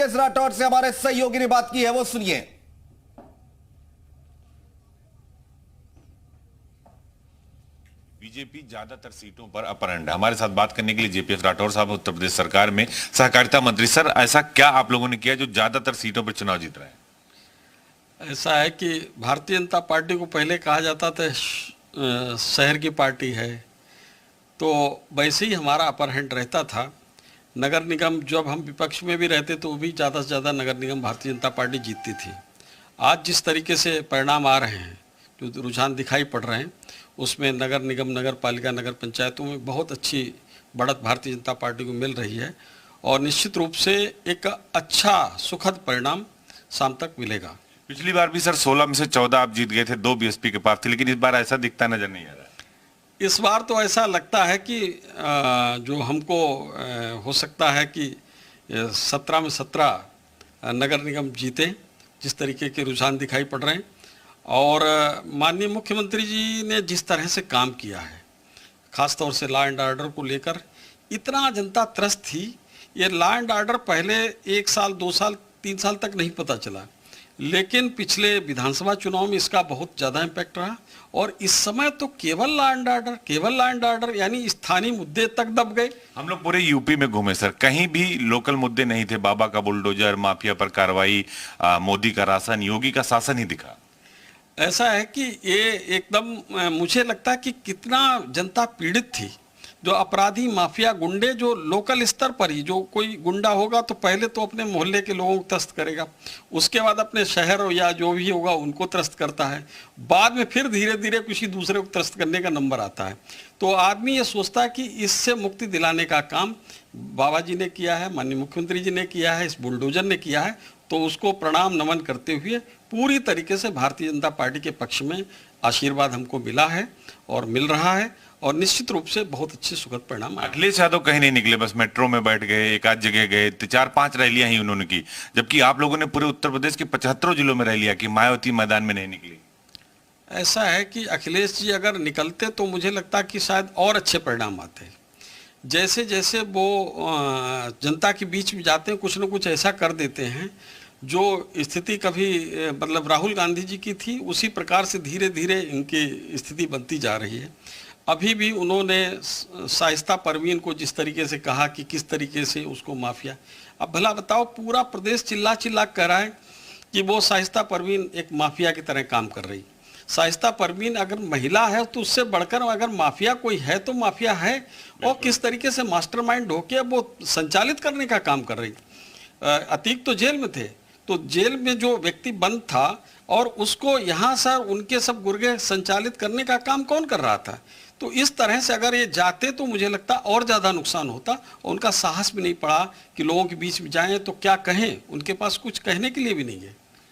GPS Rathore से हमारे सहयोगी ने बात की है, वो सुनिए। बीजेपी ज्यादातर सीटों पर अपरंड है। हमारे साथ बात करने के लिए जीपीएस राठौर साहब उत्तर प्रदेश सरकार में सहकारिता मंत्री। सर, ऐसा क्या आप लोगों ने किया जो ज्यादातर सीटों पर चुनाव जीत रहे हैं? ऐसा है कि भारतीय जनता पार्टी को पहले कहा जाता था शहर की पार्टी है, तो वैसे ही हमारा अपर हैंड रहता था। नगर निगम जब हम विपक्ष में भी रहते तो भी ज़्यादा से ज़्यादा नगर निगम भारतीय जनता पार्टी जीतती थी। आज जिस तरीके से परिणाम आ रहे हैं, जो रुझान दिखाई पड़ रहे हैं, उसमें नगर निगम, नगर पालिका, नगर पंचायतों में बहुत अच्छी बढ़त भारतीय जनता पार्टी को मिल रही है और निश्चित रूप से एक अच्छा सुखद परिणाम शाम तक मिलेगा। पिछली बार भी सर 16 में से 14 आप जीत गए थे, 2 बीएसपी के पास थे, लेकिन इस बार ऐसा दिखता नजर नहीं आ रहा है। इस बार तो ऐसा लगता है कि जो हमको हो सकता है कि 17 में 17 नगर निगम जीते, जिस तरीके के रुझान दिखाई पड़ रहे हैं। और माननीय मुख्यमंत्री जी ने जिस तरह से काम किया है, ख़ासतौर से लॉ एंड ऑर्डर को लेकर इतना जनता त्रस्त थी। ये लॉ एंड ऑर्डर पहले 1 साल, 2 साल, 3 साल तक नहीं पता चला, लेकिन पिछले विधानसभा चुनाव में इसका बहुत ज़्यादा इम्पैक्ट रहा। और इस समय तो केवल लॉ एंड ऑर्डर यानी स्थानीय मुद्दे तक दब गए। हम लोग पूरे यूपी में घूमे सर, कहीं भी लोकल मुद्दे नहीं थे। बाबा का बुलडोजर, माफिया पर कार्रवाई, मोदी का राशन, योगी का शासन ही दिखा। ऐसा है कि ये एकदम मुझे लगता है कि कितना जनता पीड़ित थी। जो अपराधी, माफिया, गुंडे, जो लोकल स्तर पर ही, जो कोई गुंडा होगा तो पहले तो अपने मोहल्ले के लोगों को त्रस्त करेगा, उसके बाद अपने शहर या जो भी होगा उनको त्रस्त करता है, बाद में फिर धीरे धीरे किसी दूसरे को त्रस्त करने का नंबर आता है। तो आदमी ये सोचता है कि इससे मुक्ति दिलाने का काम बाबा जी ने किया है, माननीय मुख्यमंत्री जी ने किया है, इस बुलडोजर ने किया है। तो उसको प्रणाम नमन करते हुए पूरी तरीके से भारतीय जनता पार्टी के पक्ष में आशीर्वाद हमको मिला है और मिल रहा है, और निश्चित रूप से बहुत अच्छे सुखद परिणाम आए। अखिलेश यादव कहीं नहीं निकले, बस मेट्रो में बैठ गए, एक आध जगह गए, 4-5 रैलियां ही उन्होंने की, जबकि आप लोगों ने पूरे उत्तर प्रदेश के 75 जिलों में रैलियां की, मायावती मैदान में नहीं निकली। ऐसा है कि अखिलेश जी अगर निकलते तो मुझे लगता कि शायद और अच्छे परिणाम आते। जैसे जैसे वो जनता के बीच में जाते हैं, कुछ न कुछ ऐसा कर देते हैं जो स्थिति कभी मतलब राहुल गांधी जी की थी, उसी प्रकार से धीरे धीरे इनकी स्थिति बनती जा रही है। अभी भी उन्होंने शाइस्ता परवीन को जिस तरीके से कहा कि किस तरीके से उसको माफिया, अब भला बताओ पूरा प्रदेश चिल्ला चिल्ला कर रहा है कि वो शाइस्ता परवीन एक माफिया की तरह काम कर रही। शाइस्ता परवीन अगर महिला है तो उससे बढ़कर अगर माफिया कोई है तो माफिया है, और किस तरीके से मास्टरमाइंड होके वो संचालित करने का काम कर रही। अतीक तो जेल में थे, तो जेल में जो व्यक्ति बंद था और उसको यहाँ से उनके सब गुर्गे संचालित करने का काम कौन कर रहा था। तो इस तरह से अगर ये जाते तो मुझे लगता और ज़्यादा नुकसान होता, और उनका साहस भी नहीं पड़ा कि लोगों के बीच में जाएं तो क्या कहें, उनके पास कुछ कहने के लिए भी नहीं है।